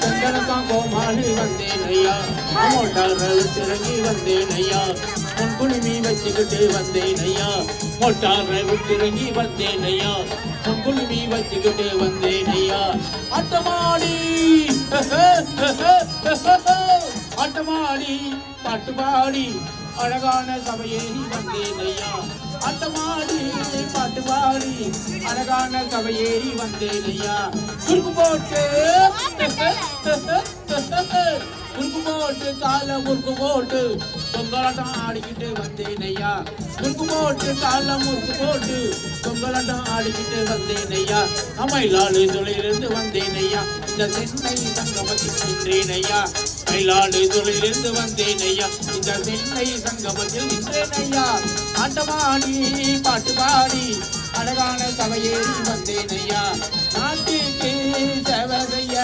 செந்தனத்தான் கோமாளி வந்தேன் ஐயா மோட்டார் விட்டிறங்கி வந்தேன் ஐயா முன்குழுமி வச்சுக்கிட்டு வந்தேன் ஐயா மோட்டார் விட்டிறங்கி வந்தேன் ஐயா முன்குழுமி வச்சுக்கிட்டு வந்தேன் ஐயா அட்டமாடி அட்டமாடி பாட்டுபாடி அழகான சபையேறி வந்தேன் ஐயா அட்டமாடி பாட்டுபாடி அழகான சபையேறி வந்தேன் ஐயா குறுக்கு போட்டு குறுக்கு போட்டு கால முறுக்கு போட்டு பொங்கலாட்டம் ஆடிக்கிட்டு வந்தேன் ஐயா குறுக்கு போட்டு கால முறுக்கு போட்டு பொங்கலாட்டம் ஆடிக்கிட்டு வந்தேன் ஐயா மயிலாடு தொழிலிருந்து வந்தேன் ஐயா இந்த சென்னை சங்கமத்தில் நின்றேன் ஐயா மயிலாடு தொழிலிருந்து வந்தேன் ஐயா இந்த சென்னை சங்கமத்தில் நின்றேன் ஐயா ஆட்டமாடி பாட்டு பாடி அழகான சபையேறி வந்தேன் ஐயா நாட்டுக்கு சேவை செய்ய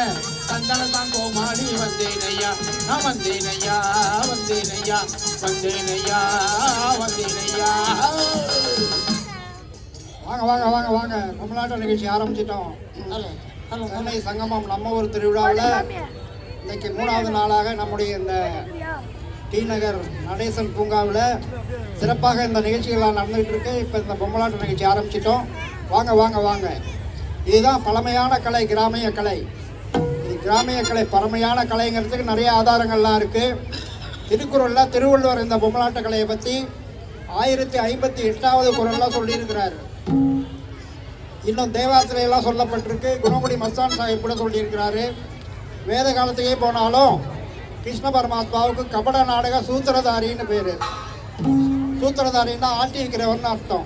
சந்தனத்தான் கோமாளி வந்தேன் ஐயா நான் வந்தேன் ஐயா வந்தேன் ஐயா வந்தேன் ஐயா வந்தேன் ஐயா. வாங்க வாங்க வாங்க வாங்க தமிழ்நாட்டு நிகழ்ச்சி ஆரம்பிச்சிட்டோம். சென்னை சங்கமம் நம்ம ஒரு திருவிழாவில் இன்னைக்கு 3வது நாளாக நம்முடைய இந்த டி நகர் நடேசன் பூங்காவில் சிறப்பாக இந்த நிகழ்ச்சிகள்லாம் நடந்துகிட்டு இருக்கு. இப்போ இந்த பொம்மலாட்ட நிகழ்ச்சி ஆரம்பிச்சிட்டோம். வாங்க வாங்க வாங்க. இதுதான் பழமையான கலை, கிராமிய கலை. இது கிராமிய கலை, பழமையான கலைங்கிறதுக்கு நிறைய ஆதாரங்கள்லாம் இருக்குது. திருக்குறளில் திருவள்ளுவர் இந்த பொம்மலாட்ட கலையை பற்றி 1058வது குறளில் சொல்லியிருக்கிறார். இன்னும் தேவாசிரியெல்லாம் சொல்லப்பட்டிருக்கு. குணங்குடி மஸ்தான் சாஹிப் கூட சொல்லியிருக்கிறாரு. வேத காலத்துக்கே போனாலும் கிருஷ்ண பரமாத்மாவுக்கு கபட நாடக சூத்திரதாரின்னு பேர். சூத்திரதாரின்னா ஆட்டி வைக்கிறவர்னு அர்த்தம்.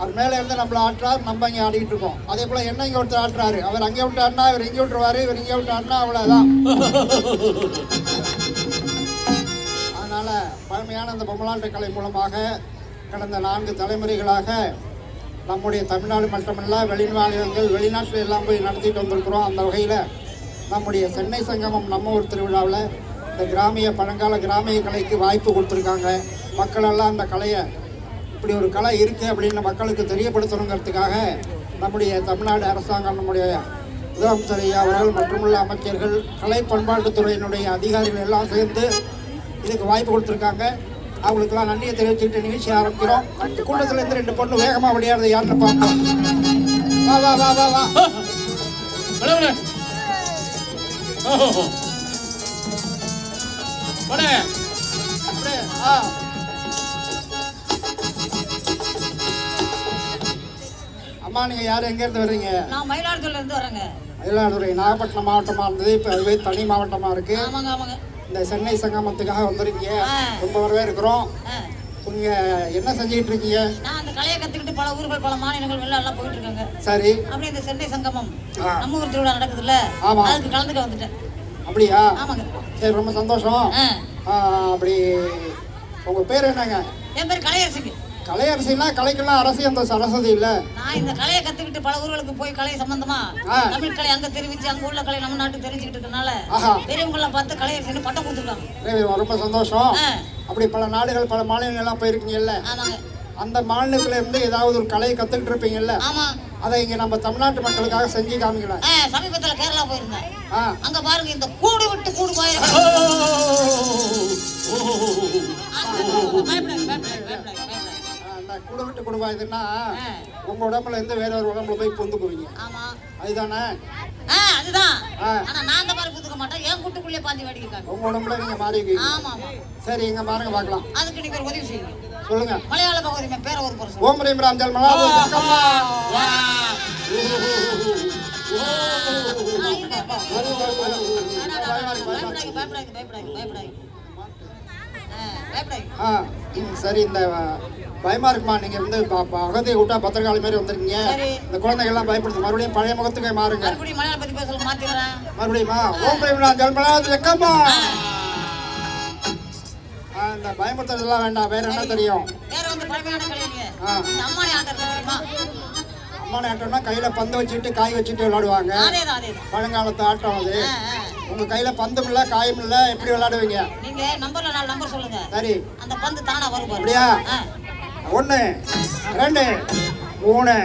அது மேலே இருந்து நம்மளை ஆட்டுறாரு, நம்ம இங்கே ஆடிக்கிட்டு இருக்கோம். அதே போல் என்ன இங்கே ஒருத்தர் ஆட்டுறாரு, அவர் அங்கே விட்டாருன்னா இவர் இங்கே விட்டுருவாரு, இவர் இங்கே விட்டாருன்னா அவ்வளோதான். அதனால் பழமையான இந்த பொம்மலாட்ட கலை மூலமாக கடந்த 4 தலைமுறைகளாக நம்முடைய தமிழ்நாடு மட்டுமல்ல வெளிமாநிலங்கள் வெளிநாட்டில் எல்லாம் போய் நடத்திட்டு வந்திருக்கிறோம். அந்த வகையில் நம்முடைய சென்னை சங்கமம் நம்ம ஒரு திருவிழாவில் இந்த கிராமிய பழங்கால கிராமிய கலைக்கு வாய்ப்பு கொடுத்துருக்காங்க. மக்களெல்லாம் அந்த கலையை இப்படி ஒரு கலை இருக்குது அப்படின்னு மக்களுக்கு தெரியப்படுத்தணுங்கிறதுக்காக நம்முடைய தமிழ்நாடு அரசாங்கம், நம்முடைய முதலமைச்சர் ஐயா அவர்கள் மற்றுமுள்ள அமைச்சர்கள், கலை பண்பாட்டுத்துறையினுடைய அதிகாரிகள் எல்லாம் சேர்ந்து இதுக்கு வாய்ப்பு கொடுத்துருக்காங்க. அவங்களுக்கெல்லாம் நன்றியை தெரிவிச்சுக்கிட்டு நிகழ்ச்சி ஆரம்பிக்கிறோம். கூட்டத்தில் இருந்து 2 பொண்ணு வேகமாக விளையாடுறது யாருன்னு பார்ப்போம். வா வா வா வா வா. அம்மா நீங்க யாரு, எங்க இருந்து வர்றீங்க? நான் மயிலாடுதுறையில இருந்து வரேங்க. மயிலாடுதுறை நாகப்பட்டினம் மாவட்டமா இருந்தது, இப்ப அதுவே தனி மாவட்டமா இருக்கு. ஆமாங்க ஆமாங்க. இந்த சென்னை சங்கமத்துக்காக வந்திருக்கீங்க, ரொம்ப வரவேற்கிறோம். நீங்க என்ன செஞ்சுட்டு இருக்கீங்க? நான் அந்த கலையை கத்துக்கிட்டு பல ஊர்கள் பல மாநிலங்கள் எல்லாம் போயிட்டு இருக்காங்க. சரி. அப்படி இந்த சென்னை சங்கமம் நம்ம ஊர் திருவிழா நடக்குதுல்ல, அதுக்கு கலந்துக்க வந்துட்டேன். அப்படியா? ஆமாங்க. சரி, ரொம்ப சந்தோஷம். அப்படி உங்க பேர் என்னங்க? என் பேர் கலையரசிங்க. கலையரசினா கலைக்கெல்லாம் அரசி அந்த சரஸ்வதி இல்ல. நான் இந்த கலையை கத்துக்கிட்டு பல ஊர்களுக்கு போய் கலை சம்பந்தமா தமிழ் கலை அங்க தெரிவிச்சு அங்க உள்ள கலை நம்ம நாட்டுக்கு தெரிஞ்சுக்கிட்டு இருக்கனால பெரியவங்க எல்லாம் பார்த்து கலையரசின்னு பட்டம் கொடுத்துருக்காங்க. ரொம்ப சந்தோஷம். அப்படி பல நாடுகள் பல மாநிலங்கள் எல்லாம் போயிருக்கீங்கல்ல, அந்த மாநிலத்துல இருந்து ஏதாவது ஒரு கலையை கத்துக்கிட்டு இருப்பீங்கல்ல, அதை இங்க நம்ம தமிழ்நாட்டு மக்களுக்காக செஞ்சு காமிக்கலாம். சமீபத்துல கேரளா போயிருந்தேன். அங்க பாருங்க இந்த கூடு விட்டு கூடு போயிருக்கேன். குடு விட்டு குடும்பம் இதுன்னா உங்க உடம்புல இருந்து வேற ஒரு உடம்புல போய் பொந்து போவீங்க. அதுதானே? அதுதான். ஆனா நான் அந்த மாதிரி புதுக்க மாட்டேன், என் கூட்டுக்குள்ளே பாஞ்சி வேடிக்கைக்காங்க. உங்க உடம்புல நீங்க மாறிக்கீங்க. ஆமா. சரி, இங்க பாருங்க பார்க்கலாம். அதுக்கு நீங்க ஒரு உதவி செய்யுங்க. சொல்லுங்க. மலையாள பகவதி பேரை ஒரு பர்சன். ஓம் ரீம் ராம் ஜல் மலா பக்கம்மா. சரி, இந்த பயமா இருக்குமா? நீங்க வந்து அகத்தை விட்டா பத்திரகாளி மாதிரி வந்திருக்கீங்க. இந்த குழந்தைகள் எல்லாம் பயப்படுது. மறுபடியும் பழைய முகத்துக்கு மாறுங்க. மறுபடியுமா? ஓம் ரீம் ராம் ஜல் மலா பக்கம்மா. இந்த பயமுறுத்தலாம் வேண்டாம். வேற என்ன தெரியும்? அம்மானை ஆட்டம்னா கையில பந்து வச்சுட்டு காய் வச்சுட்டு விளையாடுவாங்க. பழங்காலத்து ஆட்டம் அது. உங்க கையில பந்தும் இல்ல காயும் இல்ல, எப்படி விளையாடுவீங்க? நீங்க நம்பர்ல 4 நம்பர் சொல்லுங்க. சரி, அந்த பந்து தானா வரும். அப்படியா? 1 2 3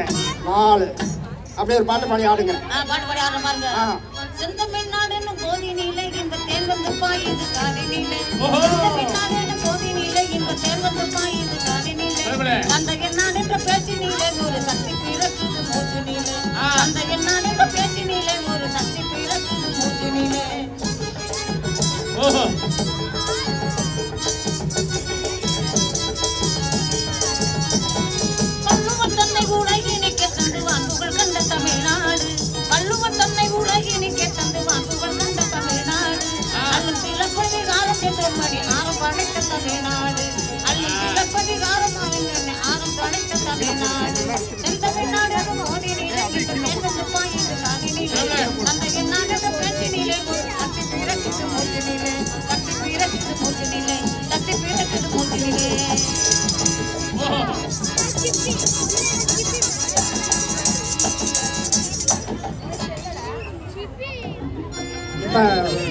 4 அப்படியே ஒரு பாட்டு பாடி ஆடுங்க. பாட்டு பாடி ஆடுற பாருங்க. செந்தமிழ்நாடுன்னு பாயுது காதினிலே ஓஹோ. இந்த பின்னாடி என்ற போதினிலே இன்ப தேன் வந்து பாயுது காதினிலே தலைவரே. தந்தை நான் என்ற பேச்சினிலே ஒரு சக்தி பிறக்குது மூச்சினிலே ஆ. தந்தை நான் என்ற பேச்சினிலே ஒரு சக்தி பிறக்குது மூச்சினிலே ஓஹோ. வள்ளுவன் தன்னை உலகினிக்க தந்து வான்புகள் கண்ட தமிழ்நாடு வள்ளுவன் தன்னை உலகினிக்க தந்து வான்புகள் கண்ட தமிழ்நாடு அல்லும் சிலப்பதிகாரம் என்ற மணி ஆரம் படைத்த தமிழ்நாடு அல்லும் சிலப்பதிகாரம் ஆரம் படைத்த தமிழ்நாடு செந்தமிழ்நாடு மோதினிலே இந்த மேற்கு பாயுது காதினிலே தந்தை நாடு பேச்சினிலே ஒரு சக்தி பிறக்குது மூச்சினிலே சக்தி பிறக்குது மூச்சினிலே சக்தி பிறக்குது மூச்சினிலே இப்ப